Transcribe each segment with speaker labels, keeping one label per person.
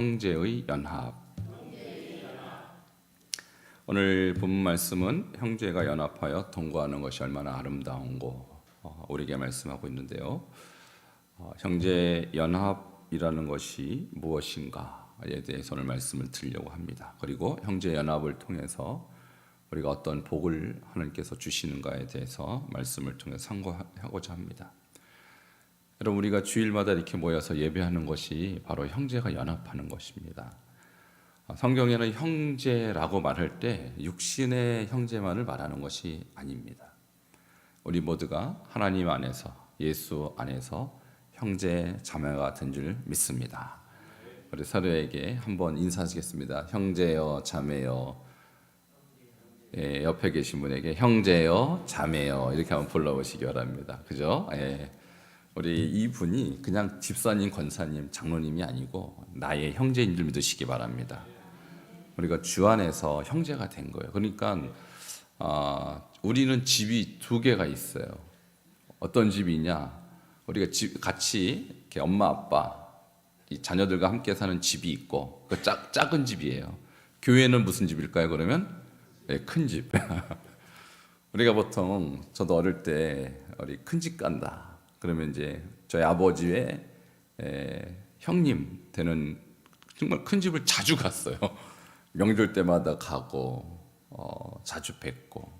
Speaker 1: 형제의 연합. 오늘 본문 말씀은 형제가 연합하여 동거하는 것이 얼마나 아름다운고 우리에게 말씀하고 있는데요. 형제 연합이라는 것이 무엇인가에 대해서 오늘 말씀을 드리려고 합니다. 그리고 형제 연합을 통해서 우리가 어떤 복을 하나님께서 주시는가에 대해서 말씀을 통해 상고하고자 합니다. 여러분, 우리가 주일마다 이렇게 모여서 예배하는 것이 바로 형제가 연합하는 것입니다. 성경에는 형제라고 말할 때 육신의 형제만을 말하는 것이 아닙니다. 우리 모두가 하나님 안에서, 예수 안에서 형제 자매가 된 줄 믿습니다. 우리 서로에게 한번 인사하시겠습니다. 형제여, 자매여. 예, 옆에 계신 분에게 형제여, 자매여 이렇게 한번 불러보시기 바랍니다. 그죠? 예. 우리 이분이 그냥 집사님, 권사님, 장로님이 아니고 나의 형제인 줄 믿으시기 바랍니다. 우리가 주 안에서 형제가 된 거예요. 그러니까 우리는 집이 두 개가 있어요. 어떤 집이 있냐? 우리가 같이 이렇게 엄마, 아빠, 이 자녀들과 함께 사는 집이 있고 그 작은 집이에요. 교회는 무슨 집일까요? 그러면 네, 큰 집. 우리가 보통 저도 어릴 때 우리 큰 집 간다. 그러면 이제 저희 아버지의 형님 되는 정말 큰 집을 자주 갔어요. 명절 때마다 가고 자주 뵙고.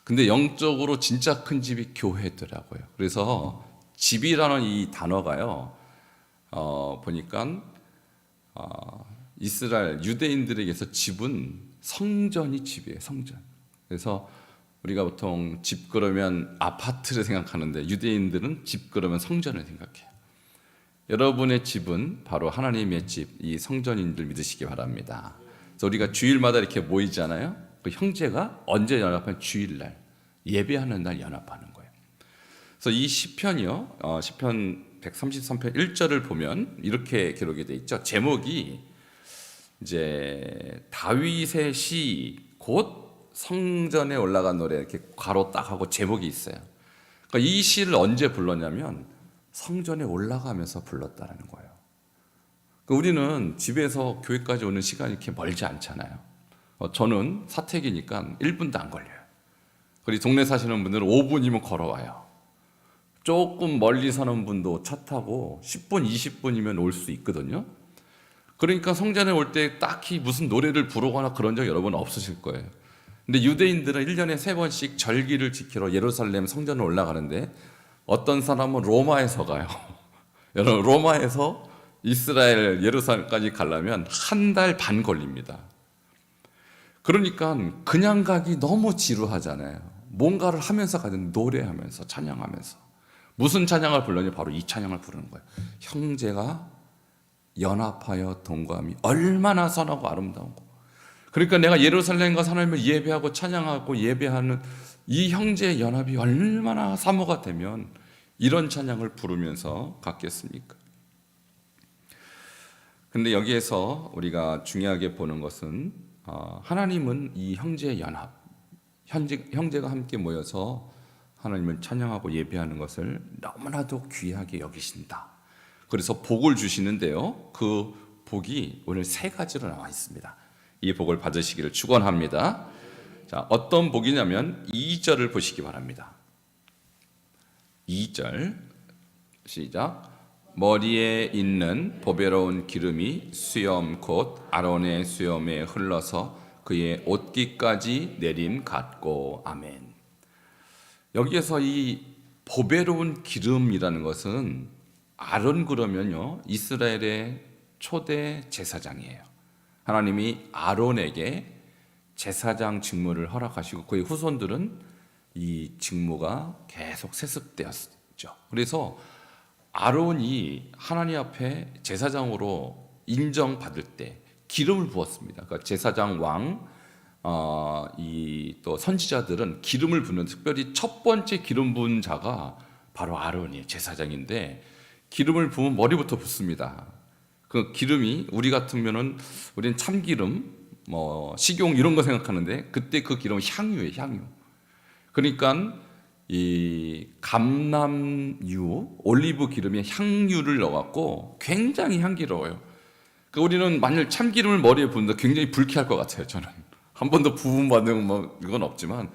Speaker 1: 근데 영적으로 진짜 큰 집이 교회더라고요. 그래서 집이라는 이 단어가요. 보니까 이스라엘 유대인들에게서 집은 성전이 집이에요. 성전. 그래서 우리가 보통 집 그러면 아파트를 생각하는데 유대인들은 집 그러면 성전을 생각해요. 여러분의 집은 바로 하나님의 집, 이 성전인 줄 믿으시기 바랍니다. 그래서 우리가 주일마다 이렇게 모이잖아요. 그 형제가 언제 연합하면 주일날, 예배하는 날 연합하는 거예요. 그래서 이 시편이요, 시편 133편 1절을 보면 이렇게 기록이 돼 있죠. 제목이 이제 다윗의 시 곧 성전에 올라간 노래 이렇게 괄호 딱 하고 제목이 있어요. 그러니까 이 시를 언제 불렀냐면 성전에 올라가면서 불렀다는 거예요. 그러니까 우리는 집에서 교회까지 오는 시간이 이렇게 멀지 않잖아요. 저는 사택이니까 1분도 안 걸려요. 그리고 동네 사시는 분들은 5분이면 걸어와요. 조금 멀리 사는 분도 차 타고 10분, 20분이면 올 수 있거든요. 그러니까 성전에 올 때 딱히 무슨 노래를 부르거나 그런 적 여러분 없으실 거예요. 근데 유대인들은 1년에 3번씩 절기를 지키러 예루살렘 성전을 올라가는데 어떤 사람은 로마에서 가요. 여러분, 로마에서 이스라엘 예루살렘까지 가려면 1달 반 걸립니다. 그러니까 그냥 가기 너무 지루하잖아요. 뭔가를 하면서 가든 노래하면서 찬양하면서. 무슨 찬양을 불러냐? 바로 이 찬양을 부르는 거예요. 형제가 연합하여 동거함이 얼마나 선하고 아름다운고. 그러니까 내가 예루살렘 가서 하나님을 예배하고 찬양하고 예배하는 이 형제의 연합이 얼마나 사모가 되면 이런 찬양을 부르면서 갖겠습니까? 근데 여기에서 우리가 중요하게 보는 것은 하나님은 이 형제의 연합, 형제가 함께 모여서 하나님을 찬양하고 예배하는 것을 너무나도 귀하게 여기신다. 그래서 복을 주시는데요. 그 복이 오늘 3가지로 나와 있습니다. 이 복을 받으시기를 축원합니다. 자, 어떤 복이냐면 2절을 보시기 바랍니다. 2절 시작. 머리에 있는 보배로운 기름이 수염 곧 아론의 수염에 흘러서 그의 옷깃까지 내림 같고. 아멘. 여기에서 이 보배로운 기름이라는 것은 아론 그러면요 이스라엘의 초대 제사장이에요. 하나님이 아론에게 제사장 직무를 허락하시고 그의 후손들은 이 직무가 계속 세습되었죠. 그래서 아론이 하나님 앞에 제사장으로 인정받을 때 기름을 부었습니다. 그러니까 제사장 왕, 또 선지자들은 기름을 붓는, 특별히 첫 번째 기름 부은 자가 바로 아론이에요. 제사장인데 기름을 부으면 머리부터 붓습니다. 그 기름이 우리 같으면은 우리는 참기름, 식용 이런 거 생각하는데 그때 그 기름은 향유예요, 향유. 그러니까 이 감람유, 올리브 기름에 향유를 넣어갖고 굉장히 향기로워요. 그러니까 우리는 만일 참기름을 머리에 부는다 굉장히 불쾌할 것 같아요. 저는 한 번도 부음받은 뭐 이건 없지만,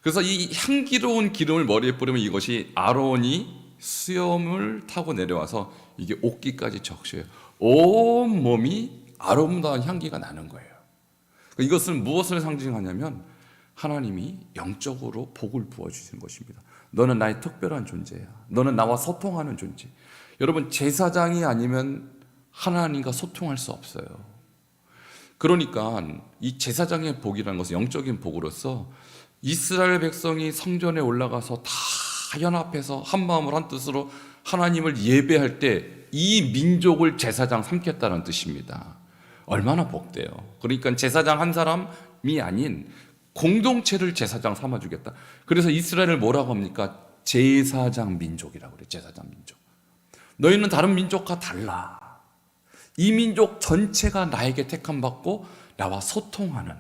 Speaker 1: 그래서 이 향기로운 기름을 머리에 뿌리면 이것이 아론이 수염을 타고 내려와서 이게 옷깃까지 적셔요. 온 몸이 아름다운 향기가 나는 거예요. 그러니까 이것은 무엇을 상징하냐면 하나님이 영적으로 복을 부어주시는 것입니다. 너는 나의 특별한 존재야. 너는 나와 소통하는 존재. 여러분, 제사장이 아니면 하나님과 소통할 수 없어요. 그러니까 이 제사장의 복이라는 것은 영적인 복으로서 이스라엘 백성이 성전에 올라가서 다 연합해서 한 마음으로 한 뜻으로 하나님을 예배할 때 이 민족을 제사장 삼겠다는 뜻입니다. 얼마나 복돼요. 그러니까 제사장 한 사람이 아닌 공동체를 제사장 삼아주겠다. 그래서 이스라엘을 뭐라고 합니까? 제사장 민족이라고 그래요. 제사장 민족. 너희는 다른 민족과 달라. 이 민족 전체가 나에게 택함받고 나와 소통하는,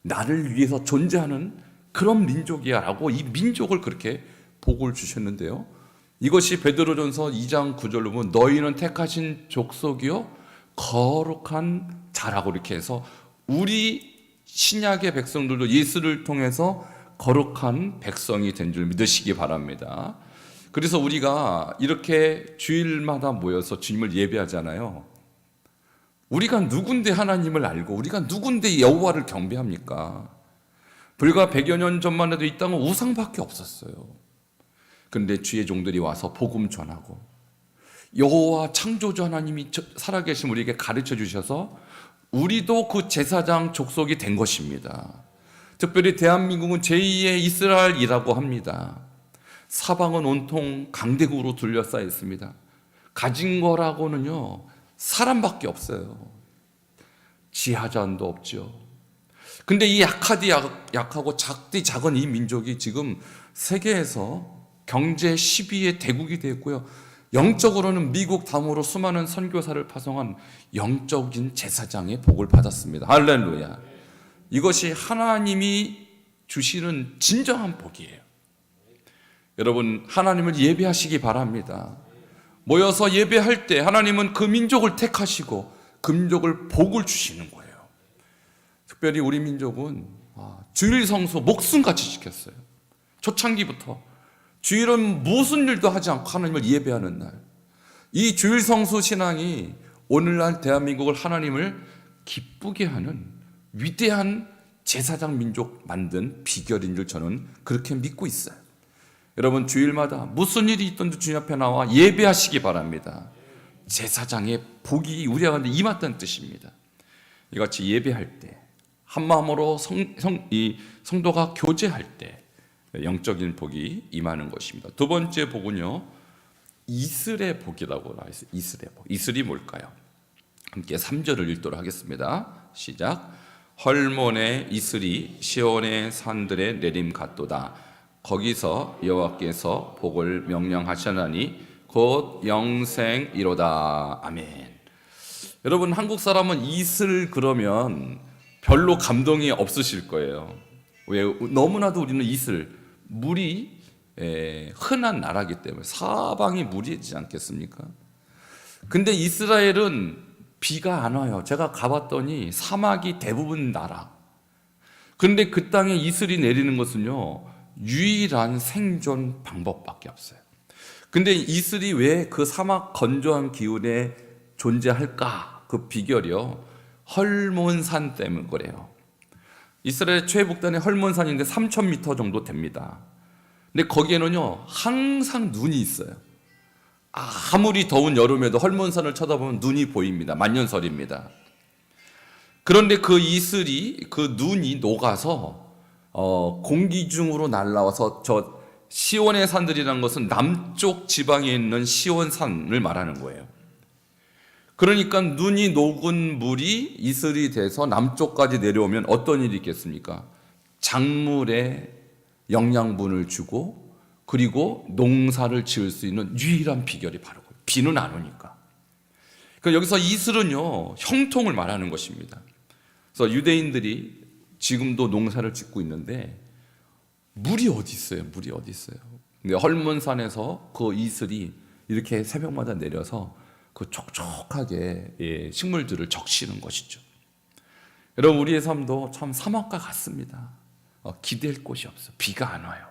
Speaker 1: 나를 위해서 존재하는 그런 민족이야 라고 이 민족을 그렇게 복을 주셨는데요, 이것이 베드로전서 2장 9절로 보면 너희는 택하신 족속이요 거룩한 자라고 이렇게 해서 우리 신약의 백성들도 예수를 통해서 거룩한 백성이 된 줄 믿으시기 바랍니다. 그래서 우리가 이렇게 주일마다 모여서 주님을 예배하잖아요. 우리가 누군데 하나님을 알고 우리가 누군데 여호와를 경배합니까? 불과 100여 년 전만 해도 이 땅은 우상밖에 없었어요. 그런데 주의 종들이 와서 복음 전하고 여호와 창조주 하나님이 살아계신 우리에게 가르쳐 주셔서 우리도 그 제사장 족속이 된 것입니다. 특별히 대한민국은 제2의 이스라엘이라고 합니다. 사방은 온통 강대국으로 둘러싸여 있습니다. 가진 거라고는요 사람밖에 없어요. 지하자원도 없죠. 근데 이 약하고 작디 작은 이 민족이 지금 세계에서 경제 10위의 대국이 되었고요, 영적으로는 미국 다음으로 수많은 선교사를 파송한 영적인 제사장의 복을 받았습니다. 할렐루야. 이것이 하나님이 주시는 진정한 복이에요. 여러분, 하나님을 예배하시기 바랍니다. 모여서 예배할 때 하나님은 그 민족을 택하시고 그 민족을 복을 주시는 거예요. 특별히 우리 민족은 주일 성수 목숨같이 지켰어요. 초창기부터 주일은 무슨 일도 하지 않고 하나님을 예배하는 날, 이 주일 성수 신앙이 오늘날 대한민국을 하나님을 기쁘게 하는 위대한 제사장 민족 만든 비결인 줄 저는 그렇게 믿고 있어요. 여러분, 주일마다 무슨 일이 있든지 주님 앞에 나와 예배하시기 바랍니다. 제사장의 복이 우리 가운데 임했다는 뜻입니다. 이같이 예배할 때 한 마음으로 이 성도가 교제할 때 영적인 복이 임하는 것입니다. 두 번째 복은요, 이슬의 복이라고 나와 있어요. 이슬의 복. 이슬이 뭘까요? 함께 3절을 읽도록 하겠습니다. 시작. 헐몬의 이슬이 시온의 산들에 내림 같도다. 거기서 여호와께서 복을 명령하셨나니 곧 영생이로다. 아멘. 여러분, 한국 사람은 이슬 그러면 별로 감동이 없으실 거예요. 왜? 너무나도 우리는 이슬, 물이 흔한 나라이기 때문에 사방이 물이지 않겠습니까? 근데 이스라엘은 비가 안 와요. 제가 가봤더니 사막이 대부분 나라. 그런데 그 땅에 이슬이 내리는 것은요 유일한 생존 방법밖에 없어요. 근데 이슬이 왜 그 사막 건조한 기운에 존재할까? 그 비결이요, 헐몬산 때문에 그래요. 이스라엘 최북단의 헐몬산인데 3,000m 정도 됩니다. 근데 거기에는요 항상 눈이 있어요. 아무리 더운 여름에도 헐몬산을 쳐다보면 눈이 보입니다. 만년설입니다. 그런데 그 이슬이, 그 눈이 녹아서 공기 중으로 날라와서 저 시온의 산들이라는 것은 남쪽 지방에 있는 시온산을 말하는 거예요. 그러니까 눈이 녹은 물이 이슬이 돼서 남쪽까지 내려오면 어떤 일이 있겠습니까? 작물에 영양분을 주고 그리고 농사를 지을 수 있는 유일한 비결이 바로 비는 안 오니까. 그러니까 여기서 이슬은요 형통을 말하는 것입니다. 그래서 유대인들이 지금도 농사를 짓고 있는데 물이 어디 있어요? 물이 어디 있어요? 근데 헐몬산에서 그 이슬이 이렇게 새벽마다 내려서 그 촉촉하게 식물들을 적시는 것이죠. 여러분, 우리의 삶도 참 사막과 같습니다. 기댈 곳이 없어요. 비가 안 와요.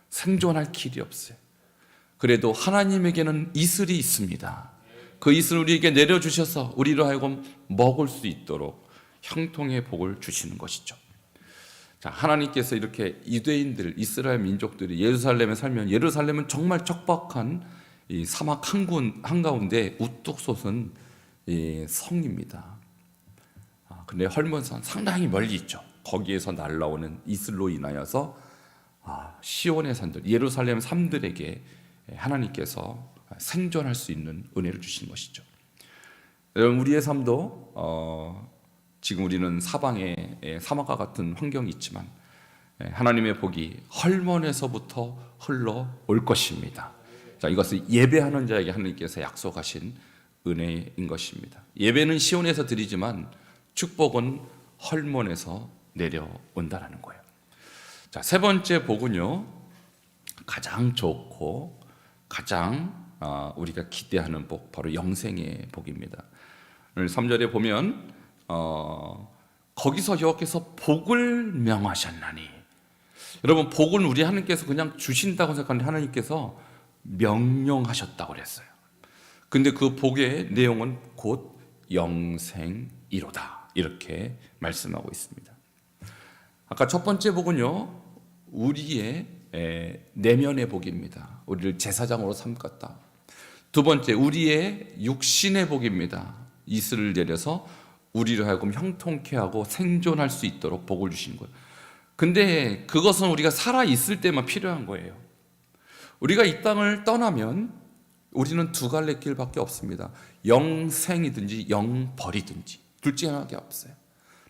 Speaker 1: 생존할 길이 없어요. 그래도 하나님에게는 이슬이 있습니다. 그 이슬을 우리에게 내려주셔서 우리로 하여금 먹을 수 있도록 형통의 복을 주시는 것이죠. 자, 하나님께서 이렇게 유대인들, 이스라엘 민족들이 예루살렘에 살면, 예루살렘은 정말 척박한 이 사막 한가운데 우뚝 솟은 이 성입니다. 근데 헐몬산 상당히 멀리 있죠. 거기에서 날라오는 이슬로 인하여서 시온의 산들, 예루살렘 산들에게 하나님께서 생존할 수 있는 은혜를 주신 것이죠. 여러분, 우리의 삶도 지금 우리는 사방에 사막과 같은 환경이 있지만 하나님의 복이 헐몬에서부터 흘러올 것입니다. 자, 이것을 예배하는 자에게 하나님께서 약속하신 은혜인 것입니다. 예배는 시온에서 드리지만 축복은 헐몬에서 내려온다라는 거예요. 자, 세 번째 복은요, 가장 좋고 가장 우리가 기대하는 복, 바로 영생의 복입니다. 오늘 3절에 보면 거기서 여호와께서 복을 명하셨나니, 여러분, 복은 우리 하나님께서 그냥 주신다고 생각하는데 하나님께서 명령하셨다고 그랬어요. 근데 그 복의 내용은 곧 영생이로다, 이렇게 말씀하고 있습니다. 아까 첫 번째 복은요, 우리의 내면의 복입니다. 우리를 제사장으로 삼겠다. 두 번째, 우리의 육신의 복입니다. 이슬을 내려서 우리를 하여금 형통케 하고 생존할 수 있도록 복을 주신 거예요. 근데 그것은 우리가 살아 있을 때만 필요한 거예요. 우리가 이 땅을 떠나면 우리는 두 갈래 길밖에 없습니다. 영생이든지 영벌이든지 둘 중에 하나밖에 없어요.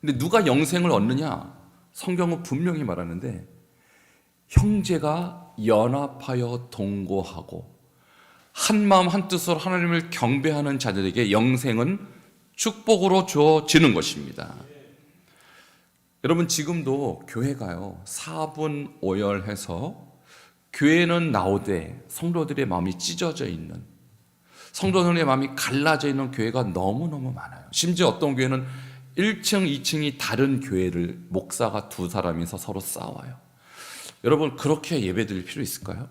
Speaker 1: 근데 누가 영생을 얻느냐? 성경은 분명히 말하는데, 형제가 연합하여 동거하고 한 마음 한 뜻으로 하나님을 경배하는 자들에게 영생은 축복으로 주어지는 것입니다. 여러분, 지금도 교회가요, 사분오열해서 교회는 나오되 성도들의 마음이 찢어져 있는, 성도들의 마음이 갈라져 있는 교회가 너무너무 많아요. 심지어 어떤 교회는 1층, 2층이 다른 교회를 목사가 두 사람이서 서로 싸워요. 여러분, 그렇게 예배드릴 필요 있을까요?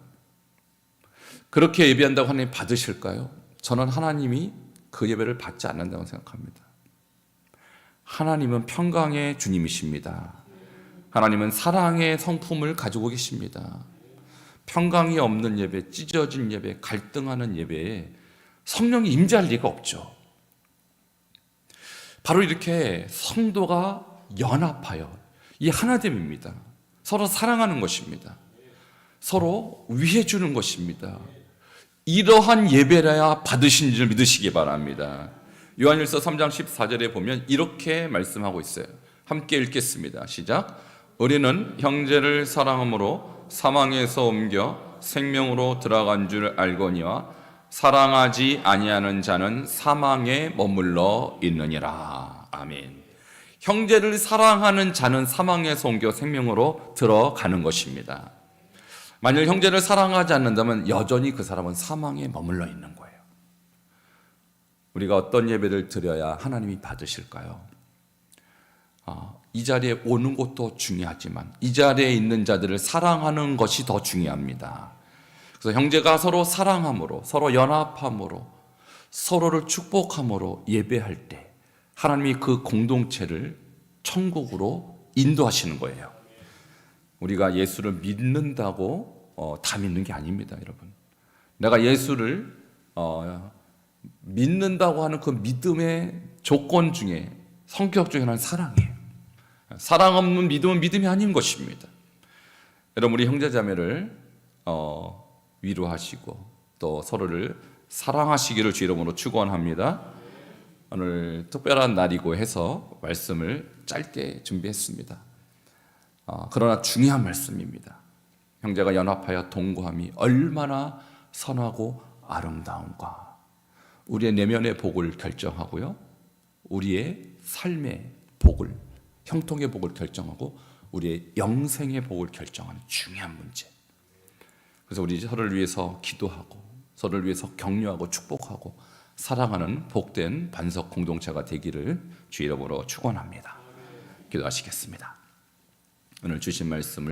Speaker 1: 그렇게 예배한다고 하나님 받으실까요? 저는 하나님이 그 예배를 받지 않는다고 생각합니다. 하나님은 평강의 주님이십니다. 하나님은 사랑의 성품을 가지고 계십니다. 평강이 없는 예배, 찢어진 예배, 갈등하는 예배에 성령이 임재할 리가 없죠. 바로 이렇게 성도가 연합하여 이 하나됨입니다. 서로 사랑하는 것입니다. 서로 위해 주는 것입니다. 이러한 예배라야 받으신 줄 믿으시기 바랍니다. 요한일서 3장 14절에 보면 이렇게 말씀하고 있어요. 함께 읽겠습니다. 시작. 우리는 형제를 사랑함으로 사망에서 옮겨 생명으로 들어간 줄 알거니와 사랑하지 아니하는 자는 사망에 머물러 있느니라. 아멘. 형제를 사랑하는 자는 사망에서 옮겨 생명으로 들어가는 것입니다. 만일 형제를 사랑하지 않는다면 여전히 그 사람은 사망에 머물러 있는 거예요. 우리가 어떤 예배를 드려야 하나님이 받으실까요? 이 자리에 오는 것도 중요하지만 이 자리에 있는 자들을 사랑하는 것이 더 중요합니다. 그래서 형제가 서로 사랑함으로, 서로 연합함으로, 서로를 축복함으로 예배할 때 하나님이 그 공동체를 천국으로 인도하시는 거예요. 우리가 예수를 믿는다고 다 믿는 게 아닙니다, 여러분. 내가 예수를 믿는다고 하는 그 믿음의 조건 중에, 성격 중에 하나는 사랑이에요. 사랑 없는 믿음은 믿음이 아닌 것입니다. 여러분, 우리 형제자매를 위로하시고 또 서로를 사랑하시기를 주 이름으로 축원합니다. 오늘 특별한 날이고 해서 말씀을 짧게 준비했습니다. 그러나 중요한 말씀입니다. 형제가 연합하여 동거함이 얼마나 선하고 아름다운가. 우리의 내면의 복을 결정하고요, 우리의 삶의 복을, 형통의 복을 결정하고 우리의 영생의 복을 결정하는 중요한 문제. 그래서 우리 서로를 위해서 기도하고 서로를 위해서 격려하고 축복하고 사랑하는 복된 반석 공동체가 되기를 주 이름으로 축원합니다. 기도하시겠습니다. 오늘 주신 말씀을